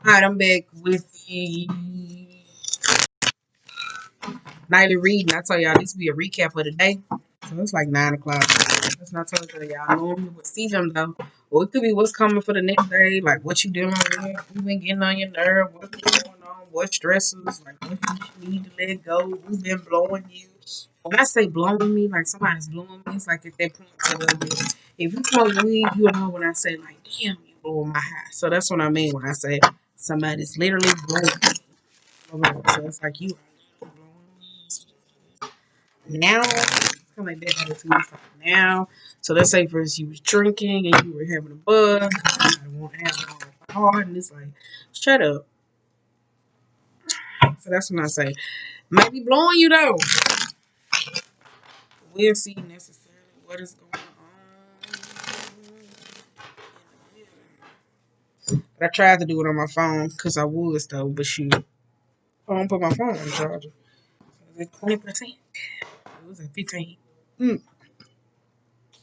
Alright, I'm back with the nightly reading. I told y'all this will be a recap of the day. So it's like 9 o'clock. That's not told y'all. Normally would see them though. Or it could be what's coming for the next day, like what you doing, what you been getting on your nerve, what's going on, what stresses, like what you need to let go, who's been blowing you. When I say blowing me, like somebody's blowing me, it's like at that point to the if you smoke weed, you know when I say like, damn, you blowing my high. So that's what I mean when I say somebody's literally blowing me. So it's like you are now. It's kind of like that attitude. It's like now. So let's say first you was drinking and you were having a buzz. I don't want to have alcohol, and it's like, shut up. So that's when I say, might be blowing you though. We'll see necessarily what is going on. But I tried to do it on my phone because I was though, but shoot, I don't put my phone on the charger. It was at 20%. It was at 15.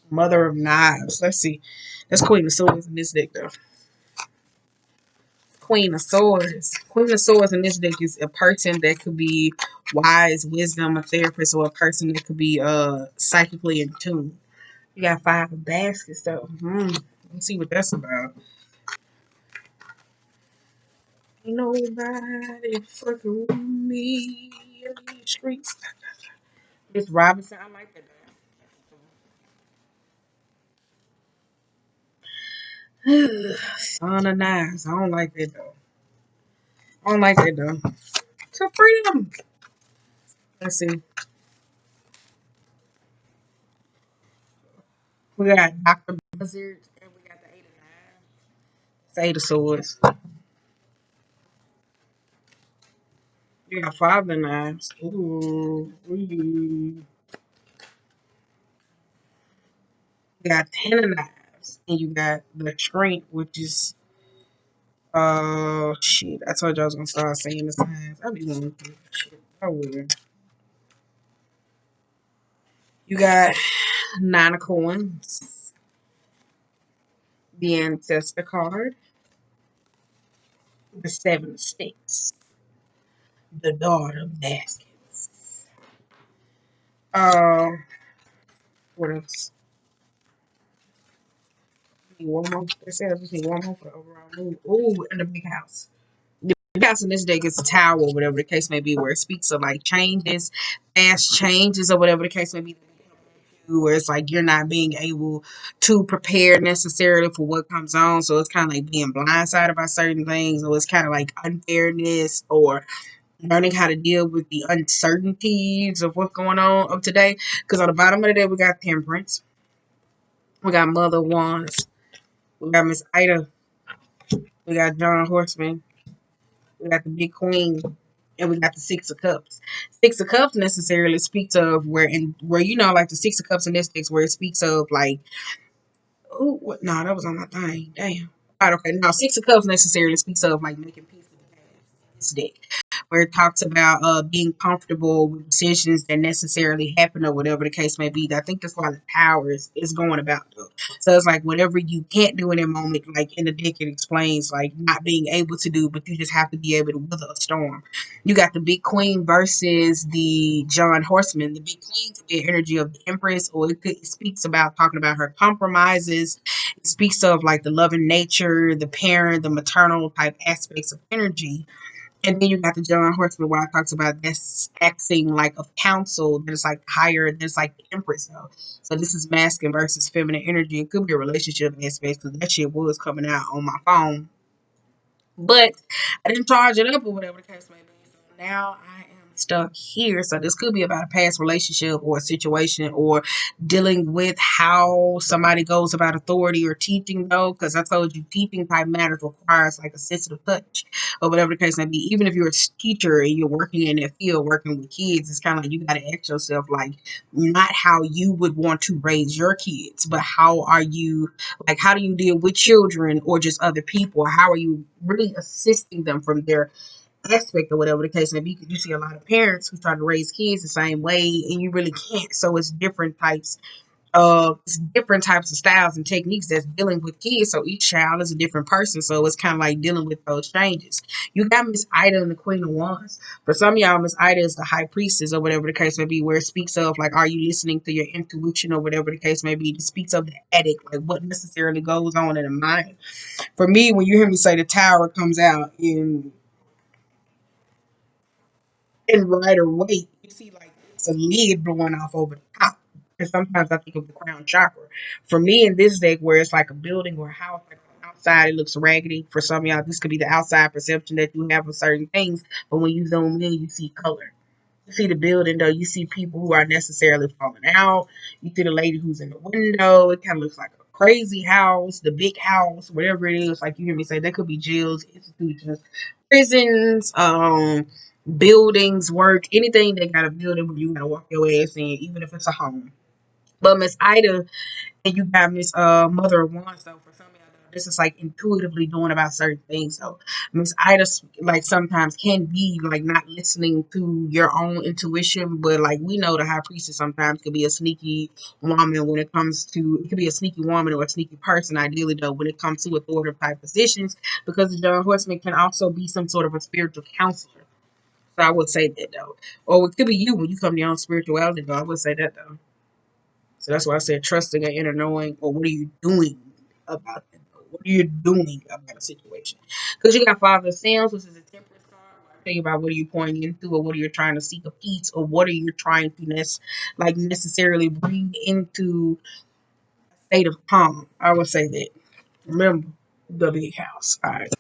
Mother of Knives. Let's see. That's Queen of Swords in this deck, though. Queen of Swords. Queen of Swords in this deck is a person that could be wise, wisdom, a therapist, or a person that could be psychically in tune. You got 5 of baskets, though. Let's see what that's about. Ain't nobody fucking with me in these streets. This Robinson, I like that. Son of Knives. I don't like that, though. I don't like that, though. So freedom. Let's see. We got Dr. Buzzard and we got the 8 of 9. It's 8 of Swords. You got 5 of 9s. Ooh. You got 10 of 9s. And you got the Strength, which is shit. I told you I was gonna start saying the signs. I be wanting to shit. I will. You got 9 of Coins. The Ancestor card. The 7 of Sticks. The Daughter of Baskets. Uh, what else? One more. They said I just need one more for the overall mood. Ooh, in the big house. The big house in this deck is a tower, or whatever the case may be, where it speaks of like changes, fast changes, or whatever the case may be. Where it's like you're not being able to prepare necessarily for what comes on. So it's kind of like being blindsided by certain things, or it's kind of like unfairness, or learning how to deal with the uncertainties of what's going on of today. Because on the bottom of the day, we got Temperance, we got Mother of Wands, we got Miss Ida, we got John Horseman, we got the Big Queen, and we got the 6 of Cups. 6 of Cups necessarily speaks of where like the 6 of Cups in this text where it speaks of like oh what no that was on my thing damn. All right, okay, now 6 of Cups necessarily speaks of like making peace with the past. This deck where it talks about being comfortable with decisions that necessarily happen or whatever the case may be. I think that's why the Tower is going about though. So it's like whatever you can't do in a moment, like in the deck it explains like not being able to do, but you just have to be able to weather a storm. You got the Big Queen versus the John Horseman. The Big Queen could be an energy of the Empress, or it speaks about talking about her compromises. It speaks of like the loving nature, the parent, the maternal type aspects of energy. And then you got the John Horseman where I talks about this acting like a council that is like higher, that's like the Empress though. So this is masculine versus feminine energy. It could be a relationship aspect because that shit was coming out on my phone. But I didn't charge it up or whatever the case may be. So now I am stuck here. So this could be about a past relationship or a situation or dealing with how somebody goes about authority or teaching though. Because I told you teaching type matters requires like a sensitive touch or whatever the case may be. Even if you're a teacher and you're working in that field, working with kids, it's kind of like you got to ask yourself like not how you would want to raise your kids, but how are you like, how do you deal with children or just other people? How are you really assisting them from their aspect or whatever the case may be? Because you see a lot of parents who try to raise kids the same way and you really can't. So it's different types it's different types of styles and techniques that's dealing with kids. So each child is a different person. So it's kind of like dealing with those changes. You got Miss Ida and the Queen of Wands. For some of y'all, Miss Ida is the high priestess or whatever the case may be, where it speaks of like, are you listening to your intuition or whatever the case may be? It speaks of the addict, like what necessarily goes on in the mind. For me, when you hear me say the tower comes out in Rider Waite, you see like it's a lid blowing off over the top. And sometimes I think of the crown chakra. For me in this deck, where it's like a building or a house, like outside it looks raggedy. For some of y'all, this could be the outside perception that you have of certain things, but when you zoom in, you see color. You see the building though, you see people who are necessarily falling out. You see the lady who's in the window. It kind of looks like a crazy house, the big house, whatever it is. Like you hear me say, that could be jails, institutions, prisons, buildings, work, anything that got a building where you gotta walk your ass in, even if it's a home. But Miss Ida and you got Miss Mother of Wands though. For some of y'all, this is like intuitively doing about certain things. So Miss Ida like sometimes can be like not listening to your own intuition, but like we know the high priestess sometimes could be a sneaky woman when it comes to it could be a sneaky woman or a sneaky person ideally though when it comes to authoritative type positions because the John Horseman can also be some sort of a spiritual counselor. So I would say that though. Or it could be you when you come to your own spirituality though. I would say that though. So that's why I said trusting and inner knowing, or what are you doing about it? What are you doing about a situation? Because you got Father of Sales, which is a temperance card. Where I tell you about what are you pointing into, or what are you trying to seek a peace, or what are you trying to necessarily bring into a state of calm. I would say that. Remember the big house. All right.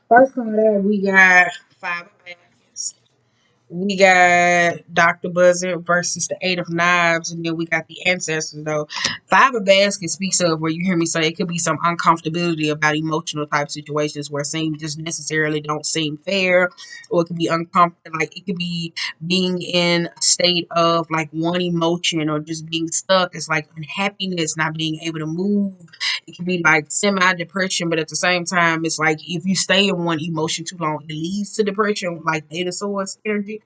First card out, we got Five of Wands. We got Dr. Buzzard versus the Eight of Knives, and then we got the Ancestors, though. Five of Baskets speaks of where you hear me say it could be some uncomfortability about emotional type situations where things just necessarily don't seem fair, or it could be uncomfortable. Like it could be being in a state of like one emotion or just being stuck. It's like unhappiness, not being able to move. It can be like semi depression, but at the same time, it's like if you stay in one emotion too long, it leads to depression, like Eight of Swords energy,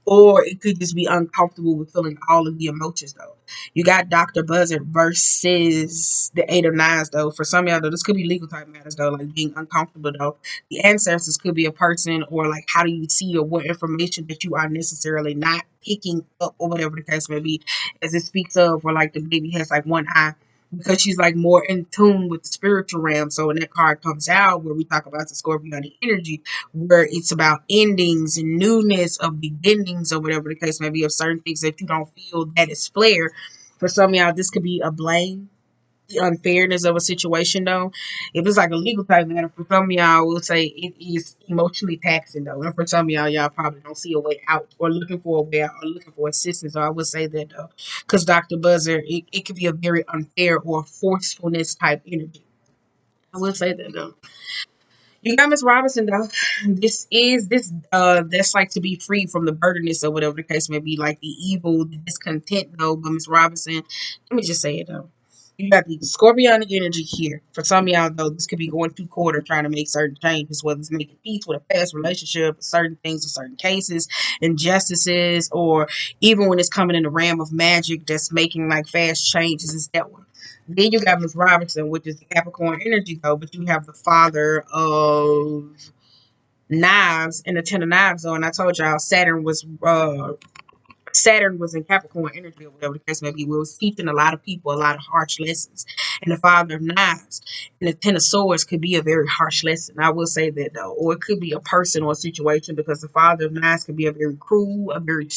or it could just be uncomfortable with feeling all of the emotions though. You got Dr. Buzzard versus the Eight of Nines though. For some of y'all though, this could be legal type matters though, like being uncomfortable though. The ancestors could be a person or like how do you see or what information that you are necessarily not picking up or whatever the case may be. As it speaks of where like the baby has like one eye because she's like more in tune with the spiritual realm. So when that card comes out where we talk about the Scorpio energy, where it's about endings and newness of beginnings or whatever the case may be of certain things that you don't feel that is flair. For some of y'all, this could be a blame, the unfairness of a situation though. If it's like a legal type matter, for some of y'all, we'll say it is emotionally taxing though. And for some of y'all probably don't see a way out or looking for a way out or looking for assistance. So I would say that though. Because Dr. Buzzer, it could be a very unfair or forcefulness type energy. I will say that though. You got Miss Robinson though. This that's like to be free from the burdenness or whatever the case may be, like the evil, the discontent though. But Miss Robinson, let me just say it though. You got the Scorpionic energy here. For some of y'all though, this could be going through court or trying to make certain changes, whether it's making peace with a past relationship, certain things or certain cases, injustices, or even when it's coming in the realm of magic that's making like fast changes, is that one. Then you got Miss Robinson, which is the Capricorn energy, though, but you have the father of knives and the ten of knives, though. And I told y'all Saturn was in Capricorn energy or whatever the case may be. We was teaching a lot of people a lot of harsh lessons. And the father of knives and the ten of swords could be a very harsh lesson. I will say that though. Or it could be a person or a situation because the father of knives could be a very cruel, a very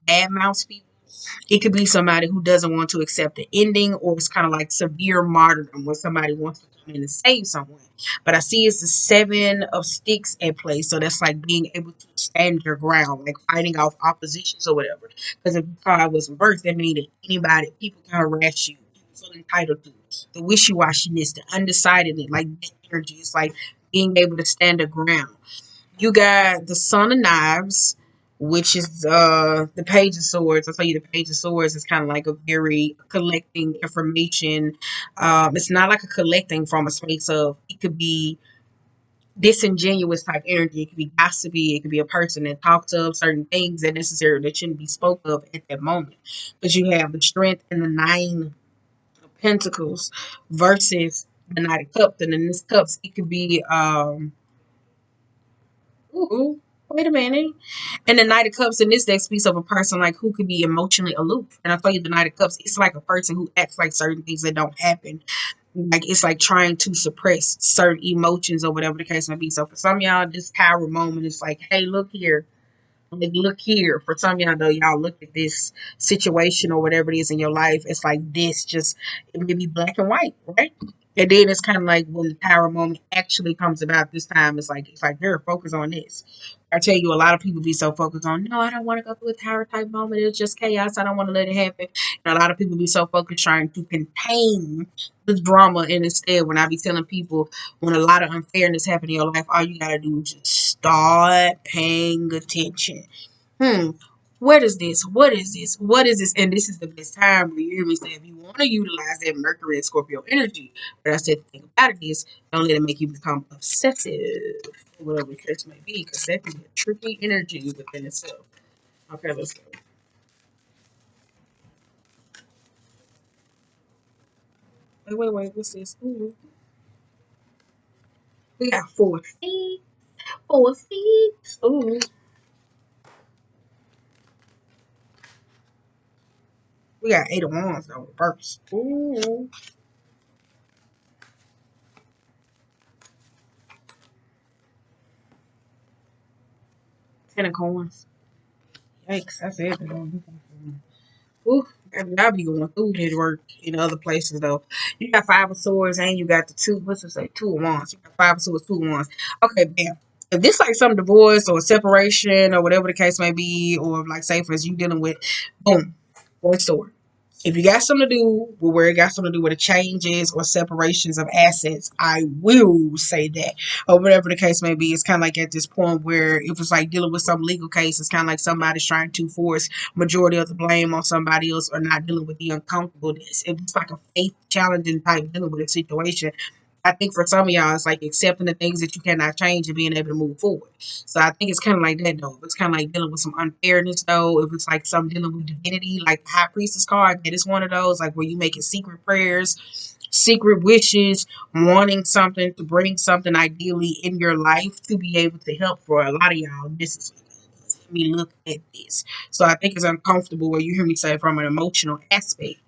bad mouth people. It could be somebody who doesn't want to accept the ending, or it's kind of like severe martyrdom where somebody wants to come in and save someone. But I see it's the seven of sticks at play, so that's like being able to stand your ground, like fighting off oppositions or whatever. Because if the card was reversed, that means that anybody, people can harass you, you feel entitled to the wishy washiness, the undecidedness, like that energy. It's like being able to stand your ground. You got the Son of Knives, which is the Page of Swords. I'll tell you, the Page of Swords is kind of like a very collecting information. It's not like a collecting from a space of it could be disingenuous type energy. It could be gossipy. It could be a person that talks of certain things that necessarily that shouldn't be spoke of at that moment. But you have the strength and the nine of pentacles versus the knight of cups. And in this cups, it could be ooh, wait a minute. And the Knight of Cups in this deck speaks of a person like who could be emotionally aloof. And I tell you, the Knight of Cups, it's like a person who acts like certain things that don't happen. Like it's like trying to suppress certain emotions or whatever the case may be. So for some of y'all, this power moment is like, hey, look here. Like, look here. For some of y'all, though, y'all look at this situation or whatever it is in your life. It's like this, just it may be black and white, right? And then it's kind of like when the power moment actually comes about this time, it's like here, focus on this. I tell you, a lot of people be so focused on, no, I don't want to go through a tower type moment. It's just chaos. I don't want to let it happen. And a lot of people be so focused trying to contain the drama. And instead, when I be telling people, when a lot of unfairness happen in your life, all you got to do is just start paying attention. What is this? What is this? What is this? And this is the best time where you hear me say, if you want to utilize that Mercury and Scorpio energy, but I said the thing about it is, don't let it make you become obsessive, or whatever the case may be, because that can be a tricky energy within itself. Okay, let's go. Wait. What's this? Ooh, we got 4 feet. 4 feet. Ooh, we got 8 of Wands though, reverse. Ooh, 10 of Coins. Yikes, I said that. Ooh, y'all be going through this work in other places though. You got 5 of Swords and you got the two. What's it say? 2 of Wands. You got 5 of Swords, 2 of Wands. Okay, bam. If this like some divorce or separation or whatever the case may be, or like say for instance you dealing with, boom, one sword. If you got something to do with where it got something to do with the changes or separations of assets, I will say that. Or whatever the case may be, it's kind of like at this point where if it's like dealing with some legal case, it's kind of like somebody's trying to force majority of the blame on somebody else or not dealing with the uncomfortableness. If it's like a faith challenging type dealing with a situation, I think for some of y'all, it's like accepting the things that you cannot change and being able to move forward. So I think it's kind of like that though. It's kind of like dealing with some unfairness though. If it's like some dealing with divinity, like the High Priestess card, that is one of those like where you making secret prayers, secret wishes, wanting something to bring something ideally in your life to be able to help. For a lot of y'all, this is let me look at this. So I think it's uncomfortable where you hear me say from an emotional aspect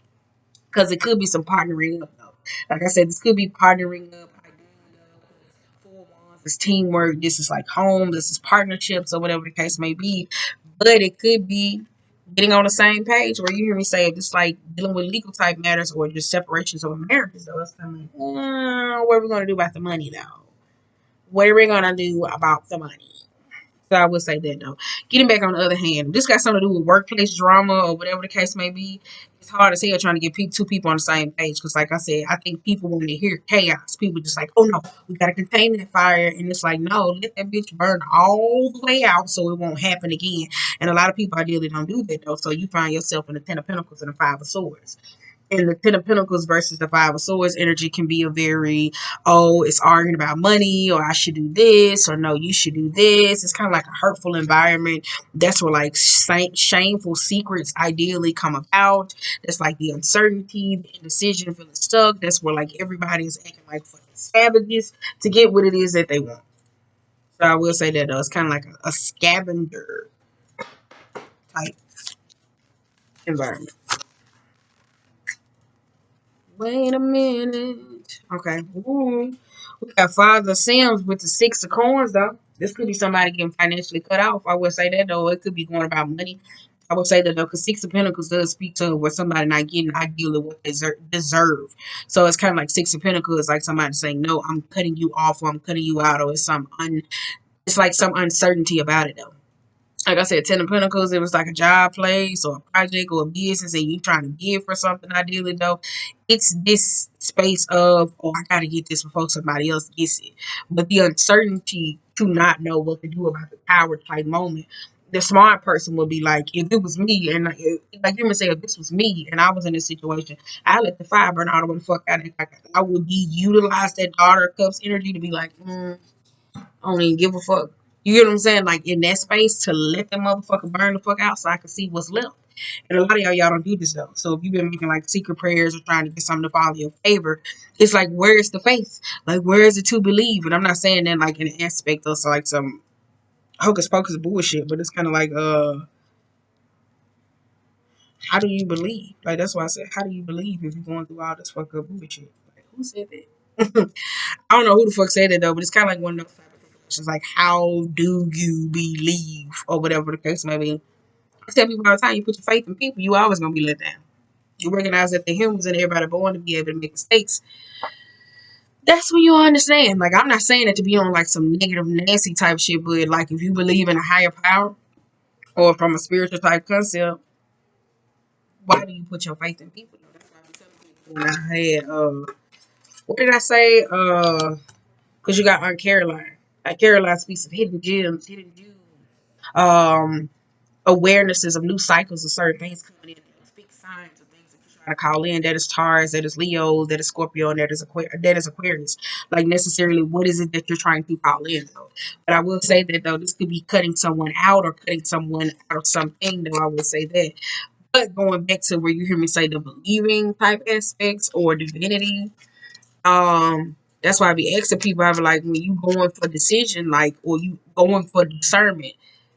because it could be some partnering up though. Like I said, this could be partnering up. Four Wands is teamwork. This is like home. This is partnerships or whatever the case may be. But it could be getting on the same page where you hear me say if it's like dealing with legal type matters or just separations of marriages. So it's kind of like, what are we gonna do about the money though? What are we gonna do about the money? So I would say that though. Getting back on the other hand, this got something to do with workplace drama or whatever the case may be. It's hard as hell trying to get two people on the same page because, like I said, I think people when they hear chaos, people just like, oh no, we gotta contain that fire, and it's like, no, let that bitch burn all the way out so it won't happen again. And a lot of people ideally don't do that though. So you find yourself in the Ten of Pentacles and the Five of Swords. And the Ten of Pentacles versus the Five of Swords energy can be a very, oh, it's arguing about money, or I should do this, or no, you should do this. It's kind of like a hurtful environment. That's where like shameful secrets ideally come about. That's like the uncertainty, the indecision, feeling stuck. That's where like everybody is acting like fucking savages to get what it is that they want. So I will say that though, it's kind of like a scavenger type environment. Wait a minute. Okay. Ooh. We got Father Sims with the 6 of Coins, though. This could be somebody getting financially cut off. I would say that, though. It could be going about money. I would say that, though, because 6 of Pentacles does speak to where somebody not getting ideally what they deserve. So it's kind of like 6 of Pentacles, like somebody saying, no, I'm cutting you off or I'm cutting you out, or it's like some uncertainty about it, though. Like I said, Ten of Pentacles, it was like a job place or a project or a business, and you trying to give for something ideally though. It's this space of, oh, I gotta get this before somebody else gets it. But the uncertainty to not know what to do about the power type moment. The smart person would be like, if it was me, and like you would say, if this was me and I was in this situation, I let the fire burn all the way the fuck out. I would be utilize that Daughter of Cups energy to be like, I don't even give a fuck. You get what I'm saying? Like in that space to let that motherfucker burn the fuck out so I can see what's left. And a lot of y'all don't do this though. So if you've been making like secret prayers or trying to get something to fall in your favor, it's like where is the faith? Like where is it to believe? And I'm not saying that like in an aspect of like some hocus pocus bullshit, but it's kind of like how do you believe? Like that's why I said how do you believe if you're going through all this fuck up bullshit? Like who said that? I don't know who the fuck said it though, but it's kind of like one of those type of questions, like how do you believe or whatever the case may be. I tell people all the time, you put your faith in people, you always gonna be let down. You recognize that they're humans and everybody born to be able to make mistakes. That's when you understand. Like I'm not saying that to be on like some negative nasty type shit, but like if you believe in a higher power or from a spiritual type concept, why do you put your faith in people? That's why I be telling people when I had what did I say? Because you got Aunt Caroline. Like Caroline speaks of hidden gems, hidden jewels. Um, awarenesses of new cycles of certain things coming in. Speak signs of things that you're trying to call in. That is Taurus, that is Leo, that is Scorpio, and that is Aquarius. Like necessarily, what is it that you're trying to call in though? But I will say that though, this could be cutting someone out or cutting someone out of something. Though I will say that. But going back to where you hear me say the believing type aspects or divinity, that's why I be asking people. I be like, when you going for decision, like, or you going for discernment,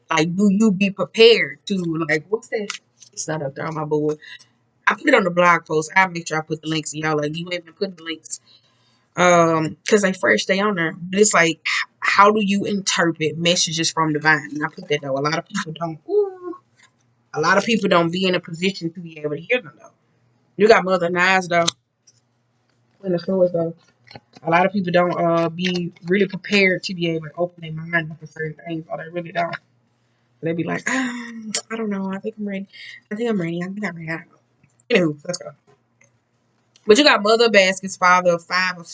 like, do you be prepared to like what's that? It's not up there on my board. I put it on the blog post. I'll make sure I put the links. Y'all like you ain't even put the links. Because they first stay on there. But it's like, how do you interpret messages from divine? And I put that though. A lot of people don't. Ooh, a lot of people don't be in a position to be able to hear them though. You got Mother Knives though. In the stores though. A lot of people don't be really prepared to be able to open their mind up for certain things, or they really don't. They be like, I don't know. I think I'm ready. I think I'm ready. I think I'm ready. I don't know. Anywho, let's go. But you got Mother of Baskets, Father of Five of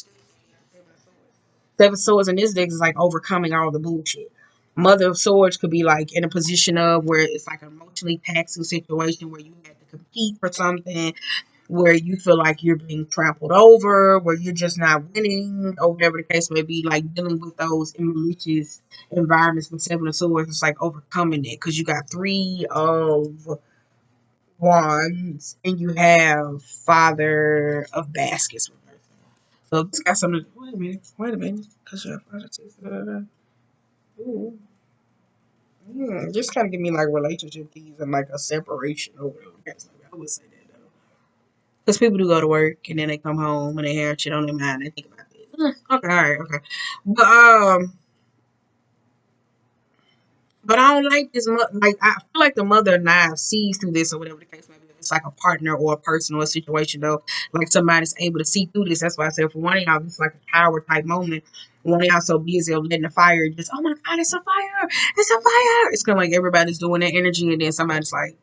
Seven Swords in this deck is like overcoming all the bullshit. Mother of Swords could be like in a position of where it's like an emotionally taxing situation where you have to compete for something, where you feel like you're being trampled over, where you're just not winning, or whatever the case may be, like dealing with those malicious environments with Seven of Swords, it's like overcoming it because you got Three of Wands and you have Father of Baskets. So this got something. Wait a minute, because you're Ooh. Just kind of give me like relationship keys and like a separation over. I would say that though. Because people do go to work and then they come home and they have shit on their mind. They think about it. Okay, all right, okay. But but I don't like this. Like I feel like the Mother of Knives sees through this or whatever the case may be. It's like a partner or a person or a situation though. Like somebody's able to see through this. That's why I said for one of y'all, it's like a power type moment. One of y'all so busy of letting the fire just, oh my God, it's a fire, it's a fire. It's kind of like everybody's doing that energy, and then somebody's like,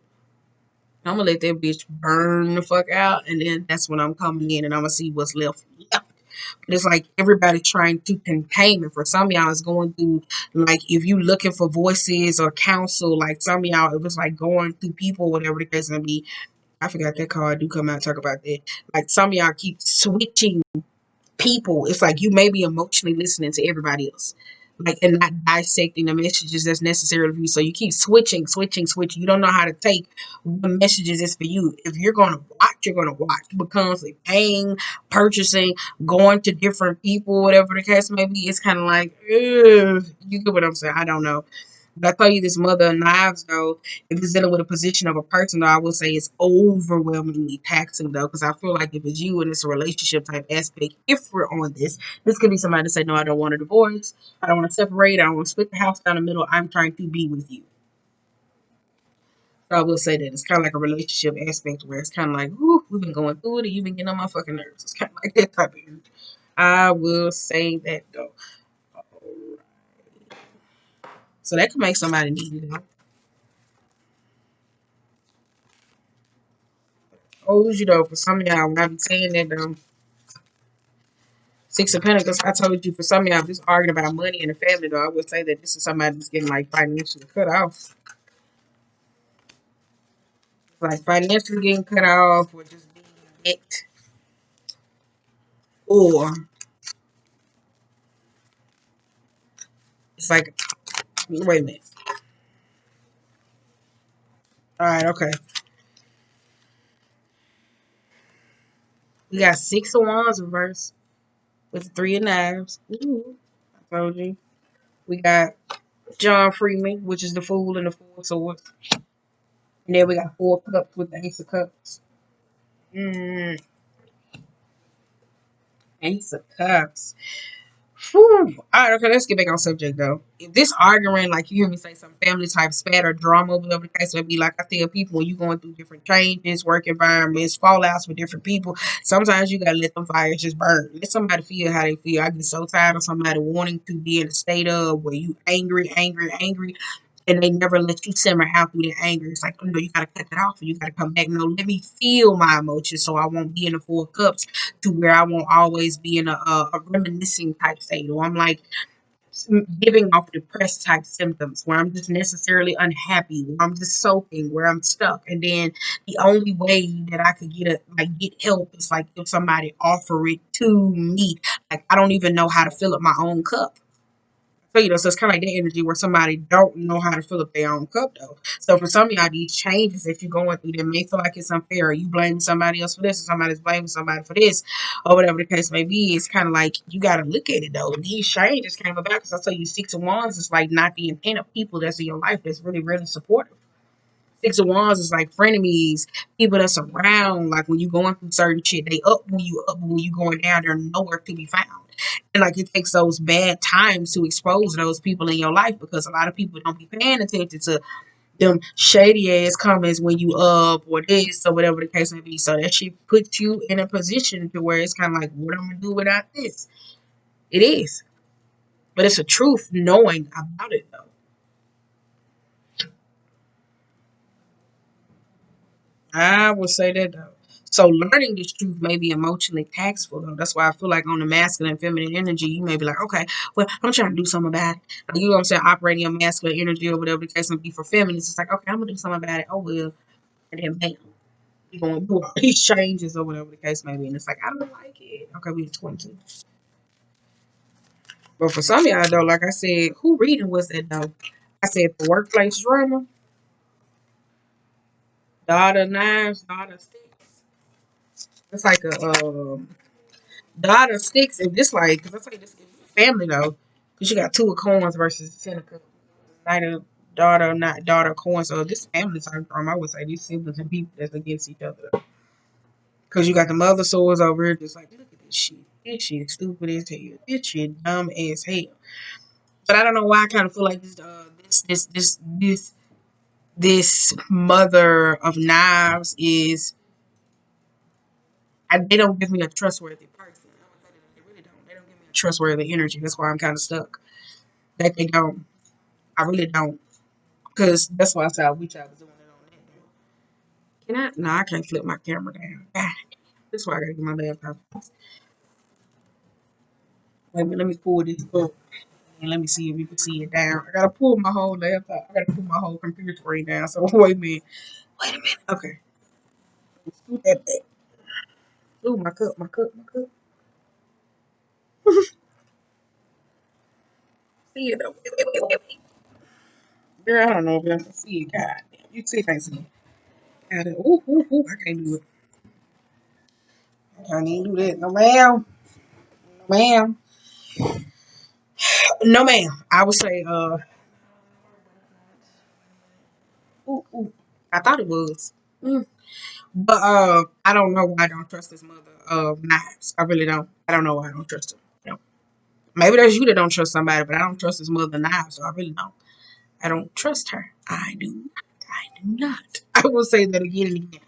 I'm gonna let that bitch burn the fuck out, and then that's when I'm coming in and I'm gonna see what's left. But it's like everybody trying to contain it. For some of y'all, it's going through like if you looking for voices or counsel, like some of y'all, it was like going through people, whatever the case may be. I forgot that card. Do come out and talk about that. Like some of y'all keep switching people. It's like you may be emotionally listening to everybody else, like and not dissecting the messages that's necessary for you. So you keep switching, switching, switching. You don't know how to take what messages is for you. If you're gonna watch, you're gonna watch. You constantly paying, purchasing, going to different people, whatever the case may be. It's kind of like, ugh, you get what I'm saying? I don't know. But I tell you, this Mother of Knives, though, if it's dealing with a position of a person, though, I would say it's overwhelmingly taxing, though, because I feel like if it's you and it's a relationship type aspect, if we're on this could be somebody to say, no, I don't want a divorce, I don't want to separate, I don't want to split the house down the middle, I'm trying to be with you. So I will say that it's kind of like a relationship aspect where it's kind of like, whoo, we've been going through it, and you've been getting on my fucking nerves. It's kind of like that type of energy. I will say that, though. So that could make somebody need it, though. Oh, you know, for some of y'all, when I be saying that, Six of Pentacles, I told you for some of y'all, just arguing about money in the family, though, I would say that this is somebody that's getting like financially cut off. Like financially getting cut off or just being in debt. Or It's like, wait a minute. All right, okay. We got six of wands reversed with three of knives. Ooh, I told you. We got John Freeman, which is the fool and the four of swords. And then we got four cups with the ace of cups. Mm, ace of cups. Whew. All right, okay, let's get back on subject though. If this arguing, like you hear me say, some family type spat or drama, whatever the case may be, like I tell people, when you going through different changes, work environments, fallouts with different people, sometimes you gotta let them fires just burn. Let somebody feel how they feel. I get so tired of somebody wanting to be in a state of where you angry, angry, angry, and they never let you simmer out through their anger. It's like, you gotta cut that off and you gotta come back. No, let me feel my emotions so I won't be in the four of cups to where I won't always be in a reminiscing type state. Or I'm like giving off depressed type symptoms where I'm just necessarily unhappy, where I'm just soaking, where I'm stuck. And then the only way that I could get help is like if somebody offer it to me. Like I don't even know how to fill up my own cup. So, so it's kind of like that energy where somebody don't know how to fill up their own cup, though. So, for some of y'all, these changes that you're going through that may feel like it's unfair, or you blaming somebody else for this, or somebody's blaming somebody for this, or whatever the case may be, it's kind of like you got to look at it, though. These changes came about because I tell you, Six of Wands is like not the intent of people that's in your life that's really, really supportive. Six of Wands is like frenemies, people that's around. Like when you going through certain shit, they up, when you going down, they're nowhere to be found. And like it takes those bad times to expose those people in your life because a lot of people don't be paying attention to them shady ass comments when you up or this or whatever the case may be. So that shit puts you in a position to where it's kind of like, what I'm gonna do without this? It is, but it's a truth knowing about it though. I would say that though. So learning this truth may be emotionally taxable though. That's why I feel like on the masculine and feminine energy, you may be like, okay, well, I'm trying to do something about it. Like, you know what I'm saying? Operating your masculine energy or whatever the case may be for feminists, it's like, okay, I'm gonna do something about it. Oh well, and then bam, you're gonna do all these changes or whatever the case may be. And it's like, I don't like it. Okay, we're 22. But for some of y'all though, like I said, who reading was that though? I said the workplace drama, daughter knives, daughter sticks. It's like a daughter sticks and this like because I say this is family though because you got two of coins versus Seneca knight of daughter not daughter of coins so this family type from I would say these siblings and people that's against each other because you got the mother swords over here just like look at this shit is stupid as hell this shit dumb as hell but I don't know why I kind of feel like this mother of knives is they don't give me a trustworthy person. They really don't. They don't give me a trustworthy energy. That's why I'm kind of stuck. That they don't. I really don't. Because that's why I said I wish I was doing it on that day. Can I? No, I can't flip my camera down. Ah, that's why I gotta get my laptop. Wait a minute, let me pull this up and let me see if you can see it down. I gotta pull my whole laptop. I gotta pull my whole computer screen down. So wait a minute. Wait a minute. Okay. Scoot that back. Ooh, my cup, my cup, my cup. See it though. Wait. Girl, I don't know if I can see it. God damn. You see if I can see it. God, ooh, I can't do it. I can't even do that. No, ma'am. No, ma'am. No, ma'am. I would say, ooh. I thought it was. Mm. But I don't know why I don't trust this mother of knives. I really don't. I don't know why I don't trust her. No. Maybe that's you that don't trust somebody, but I don't trust this mother of knives, so I really don't. I don't trust her. I do not. I do not. I will say that again and again.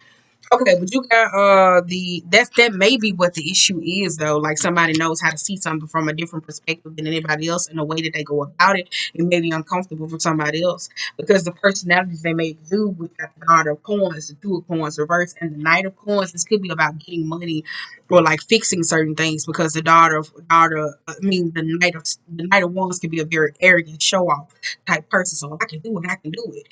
Okay, but you got that may be what the issue is though. Like somebody knows how to see something from a different perspective than anybody else in the way that they go about it. It may be uncomfortable for somebody else because the personalities they may exude with the daughter of coins, the two of coins reverse, and the knight of coins. This could be about getting money or like fixing certain things because the knight of wands can be a very arrogant show off type person. So I can do it, I can do it.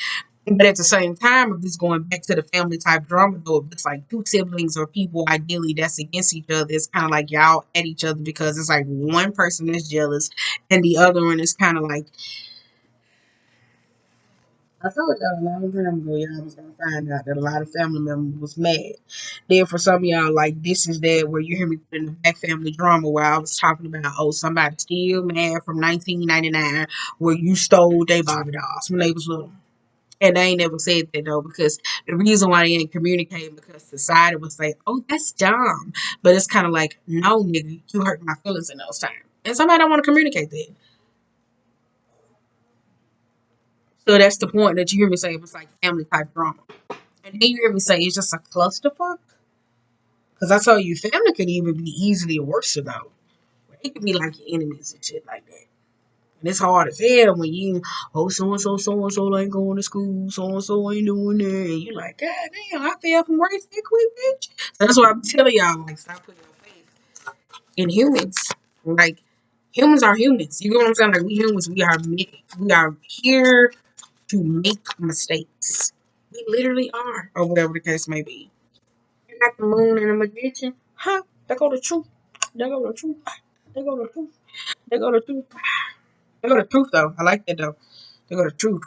But at the same time, if it's going back to the family type drama, though, if it's like two siblings or people ideally that's against each other, it's kind of like y'all at each other because it's like one person is jealous and the other one is kind of like, I told y'all a long time ago, y'all was gonna find out that a lot of family members was mad. Then for some of y'all, like this is that where you hear me put in the back family drama where I was talking about, oh, somebody still mad from 1999 where you stole their Barbie dolls when they was little. And they ain't never said that though, because the reason why they ain't communicating because society would say, oh, that's dumb. But it's kind of like, no, nigga, you hurt my feelings in those times. And somebody don't want to communicate that. So that's the point that you hear me say it was like family type drama. And then you hear me say it's just a clusterfuck. Because I told you, family could even be easily worse though. It could be like your enemies and shit like that. And it's hard as hell when you, oh, so and so ain't going to school, so and so ain't doing that. And you like, God damn, I fell from grace that quick, bitch. So that's why I'm telling y'all, like, stop putting your faith in humans. Like, humans are humans. You know what I'm saying? Like, we humans, we are here to make mistakes. We literally are, or whatever the case may be. You got the moon and the magician, huh? There go the truth. There go the truth. There go the truth. There go the truth. There go the truth, though. I like that, though. There go the truth.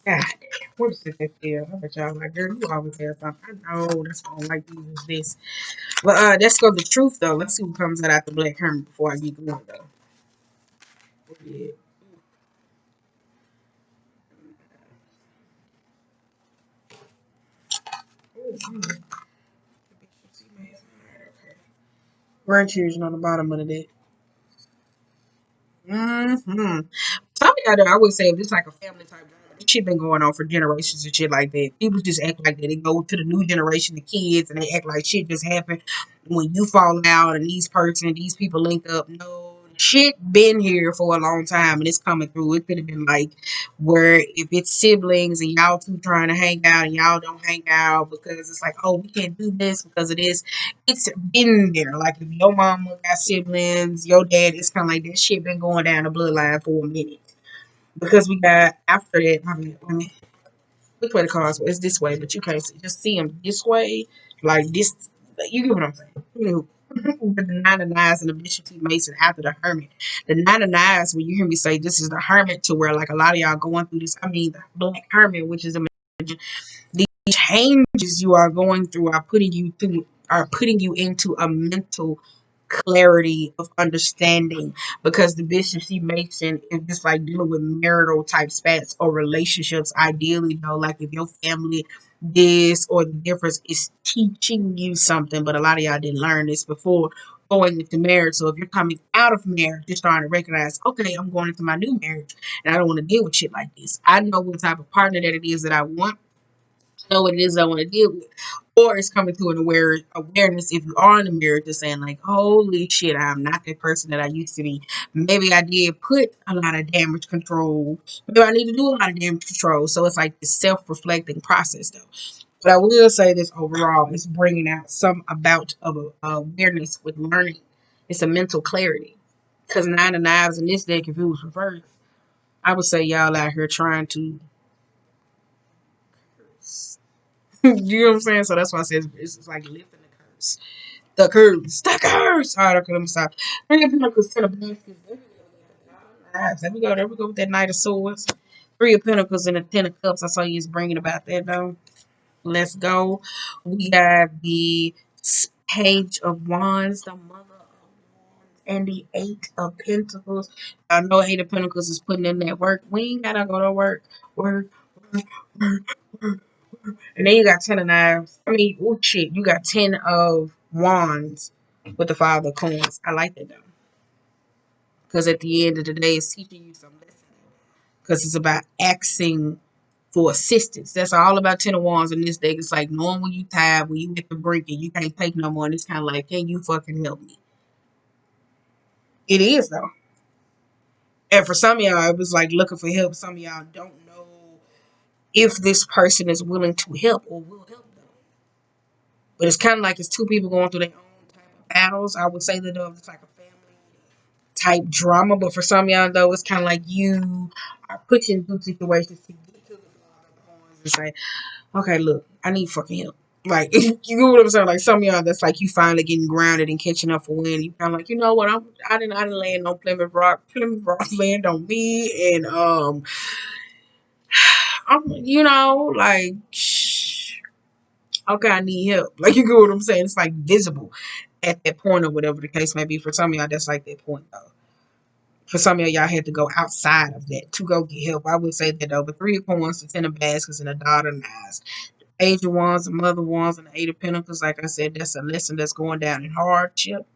God damn. What is it that feel? I bet y'all like, girl, you always have something. I know that's why I don't like to use this. But let's go the truth, though. Let's see what comes out the Black Hermit before I get going, though. Yeah. Oh, grandchildren on the bottom of the deck. Mm-hmm. Some of y'all, though, I would say if it's like a family type drama, this shit been going on for generations and shit like that. People just act like that. They go to the new generation, the kids, and they act like shit just happened when you fall out and these people link up. No, shit been here for a long time and it's coming through. It could have been like where if it's siblings and y'all two trying to hang out and y'all don't hang out because it's like, oh, we can't do this because it is. It's been there. Like if your mama got siblings, your dad, it's kind of like that shit been going down the bloodline for a minute. Because we got after that, I mean, which way the cards were? It's this way, but you can't see, just see them this way, like this. You get what I'm saying? You know, the nine of nines and the bishop T Mason after the hermit. The nine of nines, when you hear me say this is the hermit, to where like a lot of y'all going through this. I mean, the black hermit, which is a the changes you are going through are putting you into a mental clarity of understanding because the bishop she Mason is just like dealing with marital type spats or relationships ideally though like if your family this or the difference is teaching you something but a lot of y'all didn't learn this before going into marriage. So if you're coming out of marriage you're starting to recognize, okay, I'm going into my new marriage and I don't want to deal with shit like this. I know what type of partner that it is that I want, know what it is I want to deal with. Or it's coming to an awareness if you are in the mirror just saying like, holy shit, I'm not that person that I used to be. Maybe I did put a lot of damage control. Maybe I need to do a lot of damage control. So it's like this self-reflecting process though. But I will say this overall, it's bringing out some about of awareness with learning. It's a mental clarity. Because nine of knives in this deck, if it was reversed, I would say y'all out here trying to you know what I'm saying? So that's why I said it's like lifting the curse. The curse. The curse. All right, okay, let me stop. Three of Pentacles, Ten of Baskets. There we go. There we go with that Knight of Swords. Three of Pentacles and the Ten of Cups. I saw you was bringing about that though. Let's go. We got the Page of Wands, the Mother of Wands, and the Eight of Pentacles. I know Eight of Pentacles is putting in that work. We ain't gotta go to work. Work, work, work, work. And then you got Ten of Knives. I mean, oh shit, you got Ten of Wands with the Five of Coins. I like that though. Because at the end of the day, it's teaching you some lessons. Because it's about asking for assistance. That's all about Ten of Wands in this deck. It's like knowing when you tired, when you hit the brink and you can't take no more. And it's kind of like, can you fucking help me? It is though. And for some of y'all, it was like looking for help. Some of y'all don't know if this person is willing to help or will help them. But it's kind of like it's two people going through their own type of battles. I would say that it's like a family type drama. But for some of y'all though, it's kind of like you are pushing through situations to get to the point. It's like, okay, look, I need fucking help. Like, you know what I'm saying? Like, some of y'all, that's like you finally getting grounded and catching up for wind. You kind of like, you know what? I didn't land on Plymouth Rock. Plymouth Rock land on me, and like, okay, I need help. Like, you get what I'm saying? It's like visible at that point or whatever the case may be. For some of y'all, that's like that point though. For some of y'all had to go outside of that to go get help. I would say that though. But 3 of Coins, the 10 of Baskets, and the Daughter of Knives. Age of Wands, the Mother of Wands, and the Eight of Pentacles. Like I said, that's a lesson that's going down in hardship.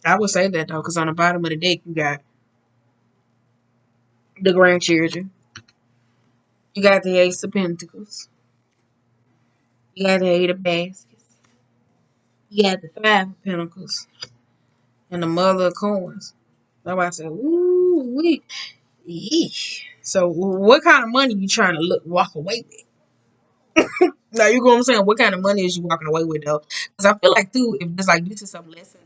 I would say that though, because on the bottom of the deck you got the grandchildren, you got the Ace of Pentacles, you got the Eight of Baskets, you got the Five of Pentacles, and the Mother of Coins. So I said, ooh, yeesh. So what kind of money you trying to walk away with? Now you know what I'm saying? What kind of money is you walking away with though? Because I feel like too, if it's like this is some lesson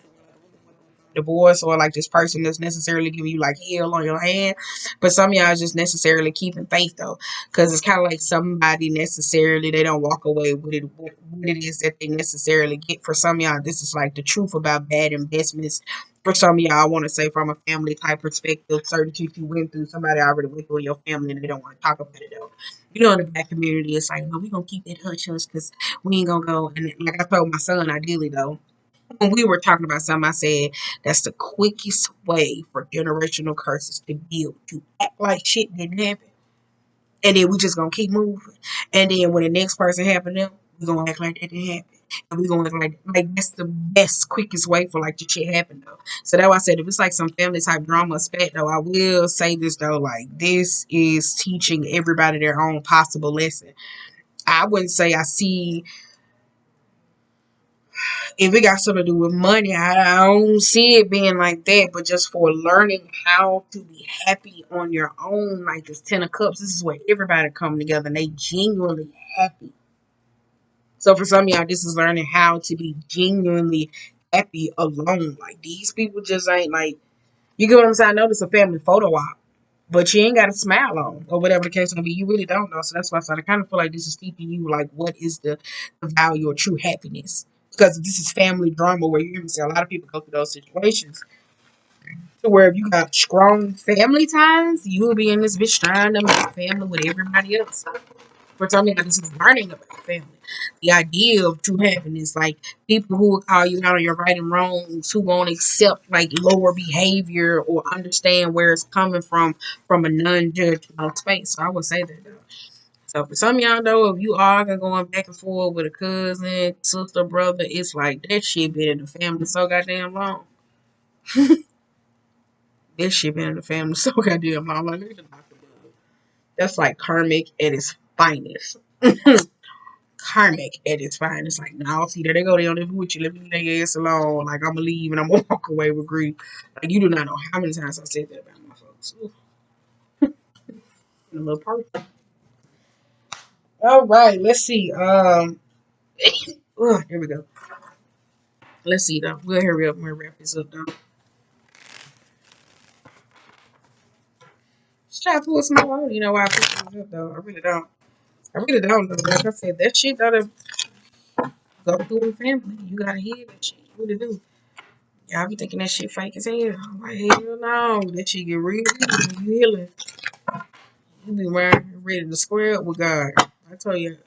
divorce or like this person that's necessarily giving you like hell on your hand, but some of y'all is just necessarily keeping faith though, because it's kind of like somebody necessarily they don't walk away with it what it is that they necessarily get. For some of y'all, this is like the truth about bad investments. For some of y'all, I want to say from a family type perspective, certain shit you went through, somebody already went through in your family and they don't want to talk about it though. You know, in the black community, it's like, no, we gonna keep that hush hush because we ain't gonna go. And like I told my son, ideally though, when we were talking about something, I said that's the quickest way for generational curses to build. To act like shit didn't happen, and then we just gonna keep moving. And then when the next person happen to them, we gonna act like that didn't happen, and we gonna act like that's the best, quickest way for like the shit happen though. So that's why I said if it's like some family type drama aspect though, I will say this though, like this is teaching everybody their own possible lesson. I wouldn't say I see if it got something to do with money, I don't see it being like that, but just for learning how to be happy on your own, like this 10 of Cups, this is where everybody come together and they genuinely happy. So for some of y'all, this is learning how to be genuinely happy alone. Like these people just ain't like, you get what I'm saying? I know this a family photo op, but you ain't got a smile on or whatever the case may be. You really don't know. So that's why I said I kind of feel like this is teaching you like what is the value of true happiness. Because this is family drama where you see a lot of people go through those situations. To where if you got strong family ties, you'll be in this bitch trying to make family with everybody else. For some of this is learning about family. The idea of true happiness, like people who will call you out on your right and wrongs, who won't accept like lower behavior or understand where it's coming from a non-judgmental space. So I would say that though. So for some of y'all though, if you are going back and forth with a cousin, sister, brother, it's like that shit been in the family so goddamn long. That shit been in the family so goddamn long. Like, look at the Dr. Bug. That's like karmic at its finest. Karmic at its finest. Like, no, see, there they go. They don't live with you. Let me lay your ass alone. Like, I'm going to leave and I'm going to walk away with grief. Like, you do not know how many times I said that about my folks. Ooh, a little person. All right, let's see. Here we go. Let's see, though. We'll hurry up and wrap this up, though. Just try to pull some more. You know why I put this up, though? I really don't. I really don't, though. Like I said, that shit gotta go through the family. You gotta hear that shit. You really do. Y'all be thinking that shit fake as hell. I'm like, hell no. That shit get real when you healing. You be ready to square up with God. I tell you,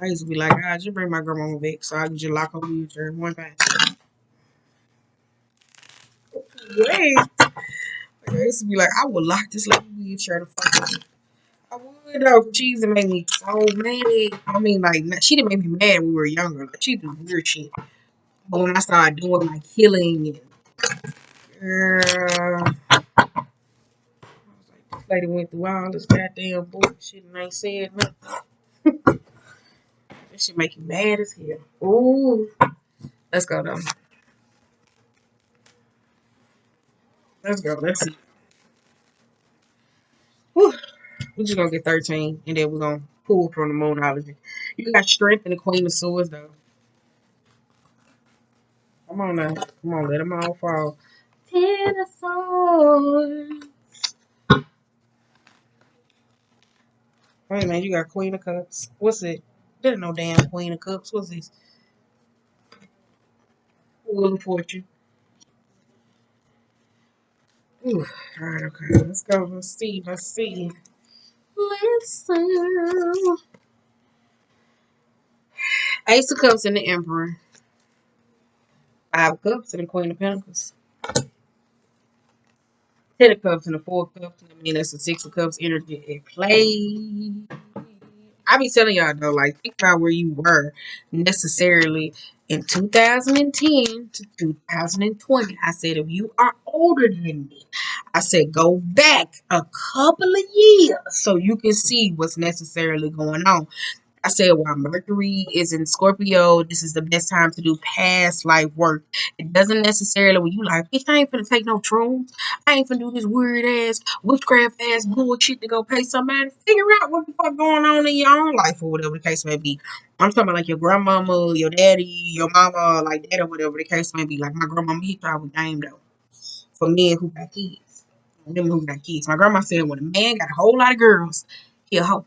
I used to be like, God, just bring my grandma back so I can just lock her wheelchair one time. Wait. Like, I used to be like, I would lock this little wheelchair the fuck up. I would though. She used to make me so mad. I mean, like, she didn't make me mad when we were younger. Like, she did weird shit. But when I started doing like healing and girl, this lady went through all this goddamn bullshit and ain't said nothing. That shit make you mad as hell. Ooh. Let's go though. Let's go. Let's see. Whew. We're just gonna get 13 and then we're gonna pull from the Moonology. You got Strength and the Queen of Swords though. Come on now. Come on, let them all fall. Ten of Swords. Wait a minute, you got Queen of Cups. What's it? There's no damn Queen of Cups. What's this? Wheel of Fortune. Ooh, alright, okay. Let's go. Let's see. Let's see. Let's see. Ace of Cups and the Emperor. Five of Cups and the Queen of Pentacles. Ten of Cups and the Four of Cups. I mean, that's the Six of Cups energy at play. I be telling y'all though, like, think about where you were necessarily in 2010 to 2020. I said, if you are older than me, I said, go back a couple of years so you can see what's necessarily going on. I said, while Mercury is in Scorpio, this is the best time to do past life work. It doesn't necessarily, when you like, bitch, I ain't finna take no shrooms. I ain't finna do this weird ass, witchcraft ass bullshit to go pay somebody. Figure out what the fuck going on in your own life or whatever the case may be. I'm talking about like your grandmama, your daddy, your mama, like that or whatever the case may be. Like my grandmama, he thought was game though. For men who got kids. Them who got kids. My grandma said when a man got a whole lot of girls, he a hoe.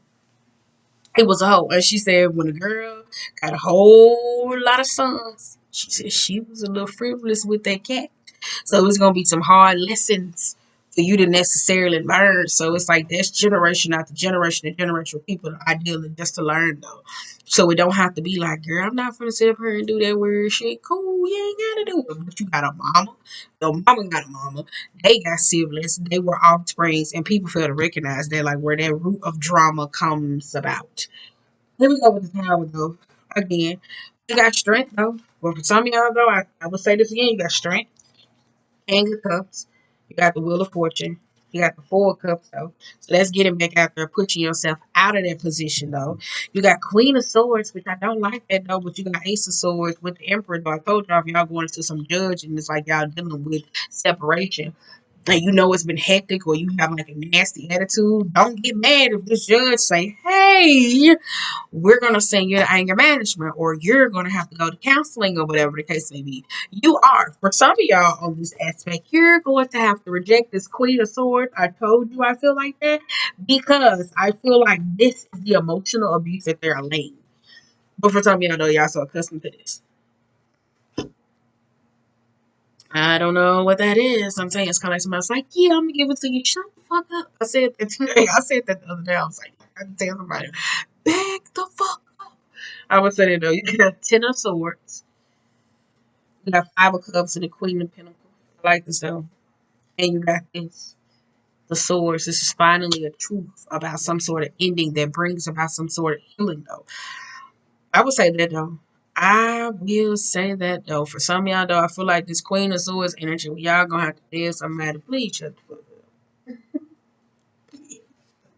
It was a hoe. And she said when a girl got a whole lot of sons, she said she was a little frivolous with that cat. So it's gonna be some hard lessons for you to necessarily learn. So it's like that's generation after generation and generation of people ideally just to learn though. So it don't have to be like, girl, I'm not gonna sit up here and do that weird shit. Cool, you ain't gotta do it. But you got a mama. Your mama got a mama. They got siblings. They were offsprings, and people fail to recognize that, like where that root of drama comes about. Here we go with the tower though. Again, you got strength though. Well, for some of y'all though, I will say this again: you got strength. King of Cups. You got the Wheel of Fortune. You got the Four of Cups, though. So that's getting back out there, pushing yourself out of that position, though. You got Queen of Swords, which I don't like that, though. But you got Ace of Swords with the Emperor, though. I told y'all if y'all going into some judge and it's like y'all dealing with separation. And you know it's been hectic or you have like a nasty attitude. Don't get mad if this judge say, hey, we're going to send you to anger management or you're going to have to go to counseling or whatever the case may be. You are. For some of y'all on this aspect, you're going to have to reject this Queen of Swords. I told you I feel like that because I feel like this is the emotional abuse that they're laying. But for some of y'all, though, y'all so accustomed to this. I don't know what that is. I'm saying it's kind of like somebody's like, yeah, I'm going to give it to you. Shut the fuck up. I said that today. I said that the other day. I was like, I can tell somebody, back the fuck up. I would say that though. You got Ten of Swords. You got Five of Cups and the Queen of Pentacles. I like this though. And you got this. The Swords. This is finally a truth about some sort of ending that brings about some sort of healing though. I would say that though. I will say that though. For some of y'all though, I feel like this Queen of Swords energy, y'all gonna have to tell somebody, please shut the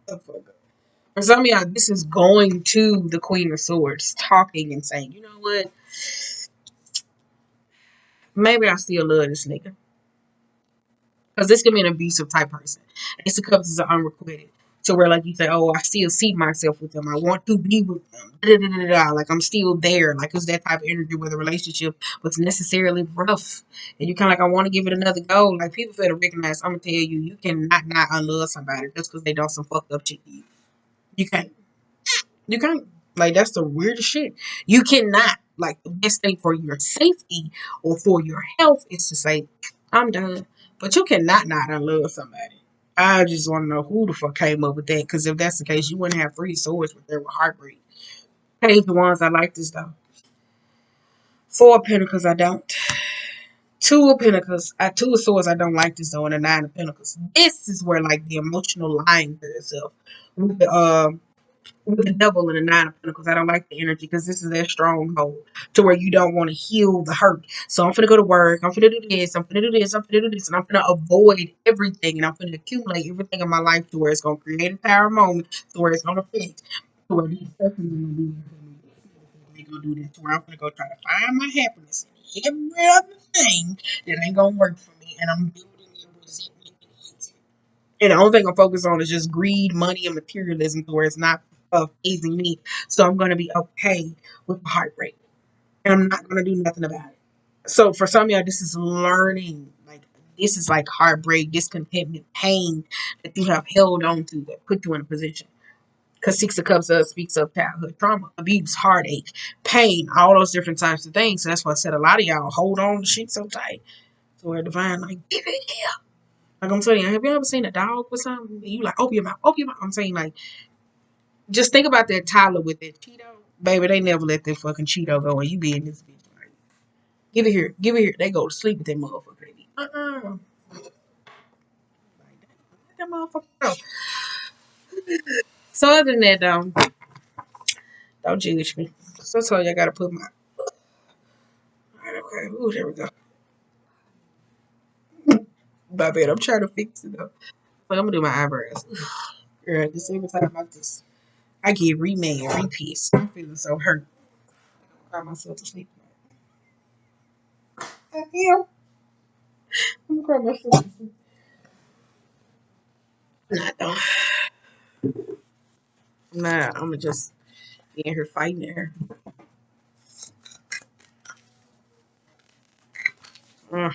fuck up. For some of y'all, this is going to the Queen of Swords, talking and saying, you know what? Maybe I still love this nigga. Because this can be an abusive type person. Ace of Cups is an unrequited. So where like you say, oh, I still see myself with them. I want to be with them. Da, da, da, da, da. Like I'm still there. Like it's that type of energy where the relationship was necessarily rough. And you kind of like, I want to give it another go. Like people fail to recognize, I'm going to tell you, you cannot not unlove somebody just because they done some fucked up shit to you. You can't. You can't. Like that's the weirdest shit. You cannot. Like the best thing for your safety or for your health is to say, I'm done. But you cannot not unlove somebody. I just want to know who the fuck came up with that. Because if that's the case, you wouldn't have three swords with there with heartbreak. Page the ones I like this though. Four of Pentacles I don't. Two of Pentacles, Two of Swords I don't like this though, and the Nine of Pentacles. This is where like the emotional lying to itself. With the Devil and the Nine of Pentacles, I don't like the energy because this is their stronghold to where you don't want to heal the hurt. So I'm finna go to work. I'm finna do this. I'm finna do this. I'm finna do this, and I'm finna avoid everything, and I'm finna accumulate everything in my life to where it's gonna create a power moment, to where it's gonna fit, to where these sections are gonna do this. They gonna do this. To where I'm gonna go try to find my happiness in every other thing that ain't gonna work for me, and I'm building in resentment and hatred. And the only thing I'm focused on is just greed, money, and materialism, to where it's not phasing me. So I'm going to be okay with the heartbreak. And I'm not going to do nothing about it. So for some of y'all, this is learning. Like this is like heartbreak, discontentment, pain that you have held on to that put you in a position. Because Six of Cups speaks of childhood trauma, abuse, heartache, pain, all those different types of things. So that's why I said a lot of y'all hold on to shit so tight. So where divine like, give it here. Like I'm saying, have you ever seen a dog with something? And you like, open your mouth, open your mouth. I'm saying like, just think about that Tyler with that Cheeto. Baby, they never let that fucking Cheeto go and you be in this bitch. Like, give it here, give it here. They go to sleep with that motherfucker. They be, Like, let that motherfucker go. So other than that though, don't judge me. So I told you I gotta put my Alright, okay. Ooh, there we go. My bad. I'm trying to fix it up. But I'm gonna do my eyebrows. Girl, this every time I get remade, re-pissed. I'm feeling so hurt. I cry myself to sleep. I am. I'm gonna cry myself to sleep. Nah, don't. Nah, I'm gonna just be in here fighting her. Uh,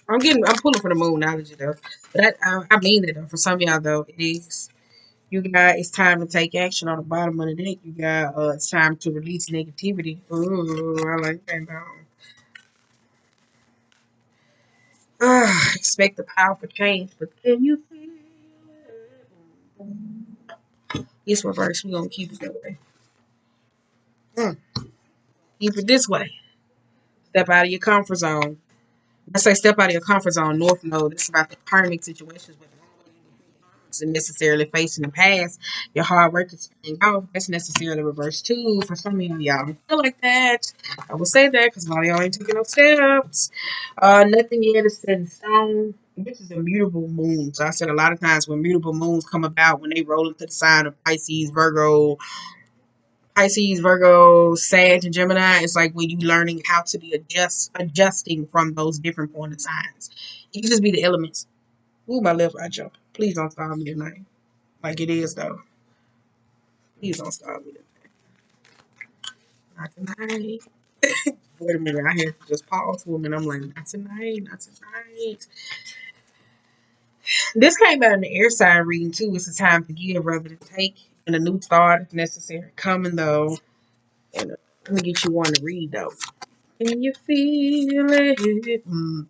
I'm pulling for the moon knowledge though. But I mean it though. For some of y'all though, it is. You got it's time to take action on the bottom of the deck. You got it's time to release negativity. Ooh, I like that though. Expect the powerful change, but can you feel it? It's reverse. We're gonna keep it that way. Mm. Keep it this way. Step out of your comfort zone. I say step out of your comfort zone. North Node. It's about the karmic situations with isn't necessarily facing the past. Your hard work is paying off. That's necessarily reverse too. For some of y'all don't feel like that. I will say that because a lot of y'all ain't taking no steps. Nothing yet is set in stone. This is a mutable moon. So I said a lot of times when mutable moons come about, when they roll into the sign of Pisces, Virgo, Sag, and Gemini, it's like when you learning how to be adjusting from those different point of signs. It can just be the elements. Ooh, my left eye jump. Please don't stop me tonight. Like it is though. Please don't stop me. Not tonight. Wait a minute. I had to just pause for a minute. I'm like, not tonight. Not tonight. This came out in the air sign reading too. It's a time to give rather than take. And a new start is necessary. Coming though. And let me get you one to read though. Can you feel it? You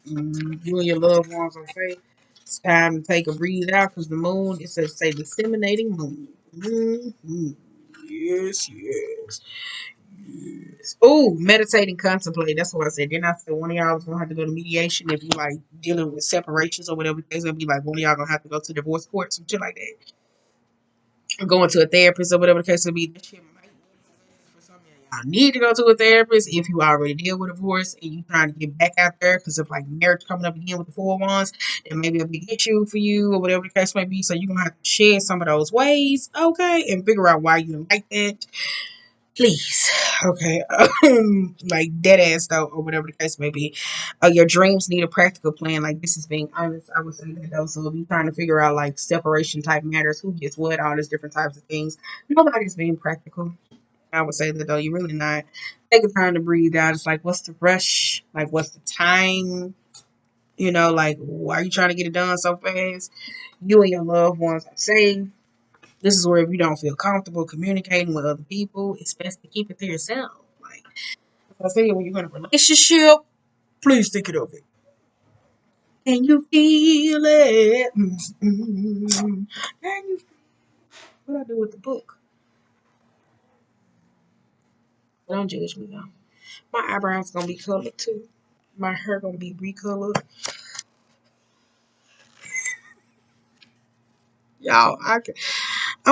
and your loved ones are safe. It's time to take a breathe out because the moon, it says, say, disseminating moon. Yes, yes. Oh, meditate and contemplate. That's what I said. Then I said one of y'all was gonna have to go to mediation if you like dealing with separations or whatever. It's gonna be like one of y'all gonna have to go to divorce court, some shit like that. Going to a therapist or whatever the case may be. That shit might for some of y'all need to go to a therapist if you already deal with divorce and you trying to get back out there because of like marriage coming up again with the 4 wands, then maybe a big issue for you or whatever the case may be. So you're gonna have to shed some of those ways, okay, and figure out why you like that. Please, okay, like dead ass though, or whatever the case may be. Your dreams need a practical plan. Like this is being honest. I would say that though. So if you're trying to figure out like separation type matters, who gets what, all these different types of things, nobody's being practical. I would say that though, you're really not. Take the time to breathe out. It's like, what's the rush? Like, what's the time? You know, like, why are you trying to get it done so fast? You and your loved ones are safe. This is where if you don't feel comfortable communicating with other people, it's best to keep it to yourself. Like I said, when you're in a relationship, please think it over. Can you feel it? Mm-hmm. Can you? What I do with the book? Don't judge me though. My eyebrows gonna be colored too. My hair gonna be recolored. Y'all, I'm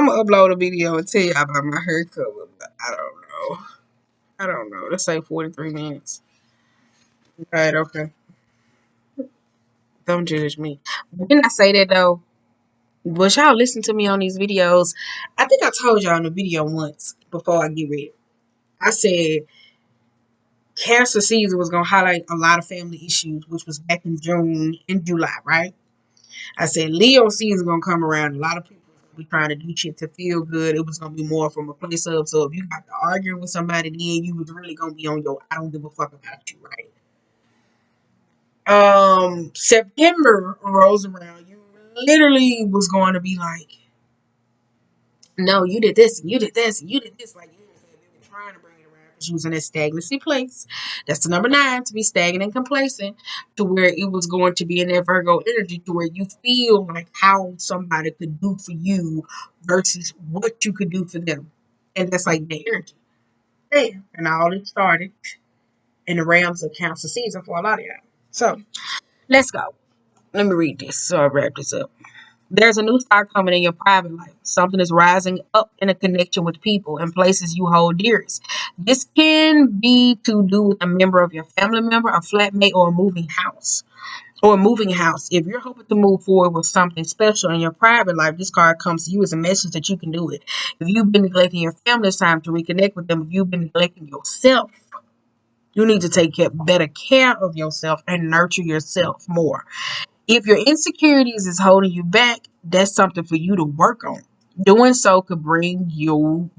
gonna upload a video and tell y'all about my hair color, but I don't know. I don't know. Let's say 43 minutes. Right, okay. Don't judge me. When I say that though, but y'all listen to me on these videos. I think I told y'all in the video once before I get ready. I said Cancer season was gonna highlight a lot of family issues, which was back in June and July, right? I said Leo season gonna come around. A lot of people be trying to do shit to feel good. It was gonna be more from a place of so if you got to argue with somebody, then you was really gonna be on your I don't give a fuck about you, right? September rolls around, you literally was going to be like, no, you did this, and you did this, and you did this. Like you were trying to bring it around because you was in a stagnancy place. That's the number 9, to be stagnant and complacent, to where it was going to be in that Virgo energy, to where you feel like how somebody could do for you versus what you could do for them. And that's like the energy. Yeah. And all it started in the realms of Cancer season for a lot of y'all. So let's go. Let me read this so I wrap this up. There's a new star coming in your private life. Something is rising up in a connection with people and places you hold dearest. This can be to do with a member of your family member, a flatmate, or a moving house. Or a moving house. If you're hoping to move forward with something special in your private life, this card comes to you as a message that you can do it. If you've been neglecting your family, it's time to reconnect with them. If you've been neglecting yourself, you need to take better care of yourself and nurture yourself more. If your insecurities is holding you back, that's something for you to work on. Doing so could bring you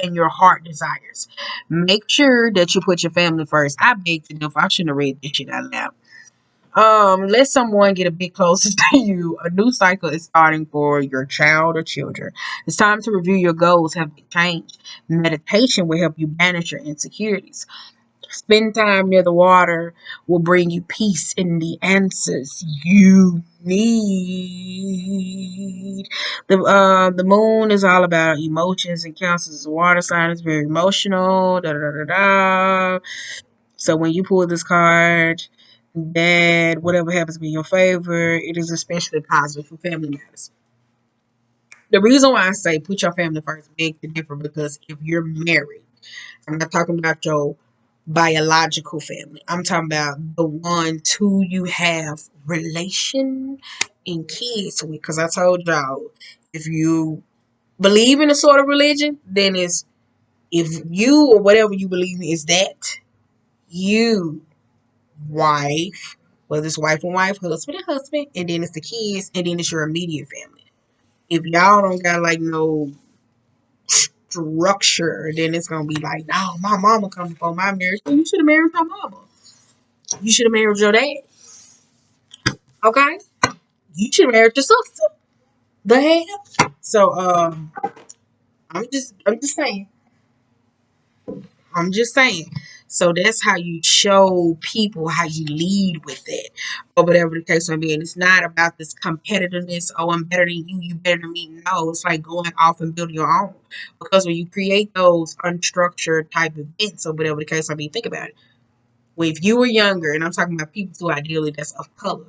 and your heart desires. Make sure that you put your family first. I beg to differ. I shouldn't have read this shit out loud. Let someone get a bit closer to you. A new cycle is starting for your child or children. It's time to review your goals. Have they changed? Meditation will help you banish your insecurities. Spend time near the water will bring you peace and the answers you need. The moon is all about emotions and Cancer's water sign is very emotional. Da, da, da, da, da. So when you pull this card, that whatever happens to be your favor, it is especially positive for family matters. The reason why I say put your family first makes the difference because if you're married, I'm not talking about your biological family. I'm talking about the ones who you have relation and kids with. Because I told y'all, if you believe in a sort of religion, then it's if you or whatever you believe in is that you, wife, whether it's wife and wife, husband and husband, and then it's the kids, and then it's your immediate family. If y'all don't got like no structure, then it's gonna be like, no, my mama come before my marriage. Well, you should have married your mama. You should have married your dad. Okay? You should have married your sister. The hell? So I'm just saying. I'm just saying. So that's how you show people how you lead with it, or whatever the case may be. And it's not about this competitiveness. Oh, I'm better than you. You better than me. No, it's like going off and building your own. Because when you create those unstructured type events, or whatever the case may be, think about it. Well, if you were younger, and I'm talking about people who ideally that's of color,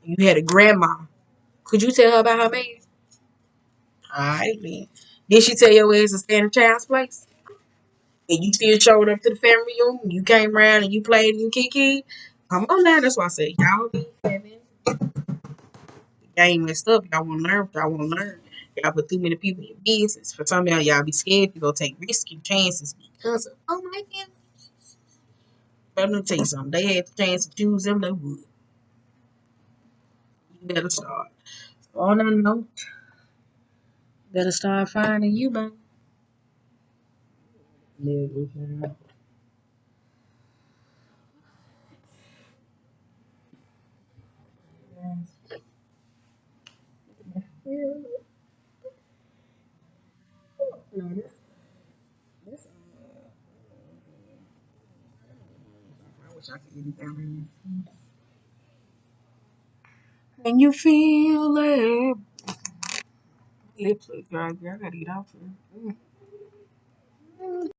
you had a grandma. Could you tell her about her man? All right, then. Did she tell your ass to stay in a child's place? And you still showed up to the family reunion? You came around and you played and kiki? Come on now. That's why I said, y'all be having the game messed up. Y'all want to learn what y'all want to learn. Y'all put too many people in your business. For some of y'all be scared to go take risky chances because of, oh my God. But let me tell you something. They had the chance to choose them, they would. You better start. On that note, better start finding you, man. I wish I could eat it down here. Can you feel it? Lips look dry, girl. I gotta eat off here.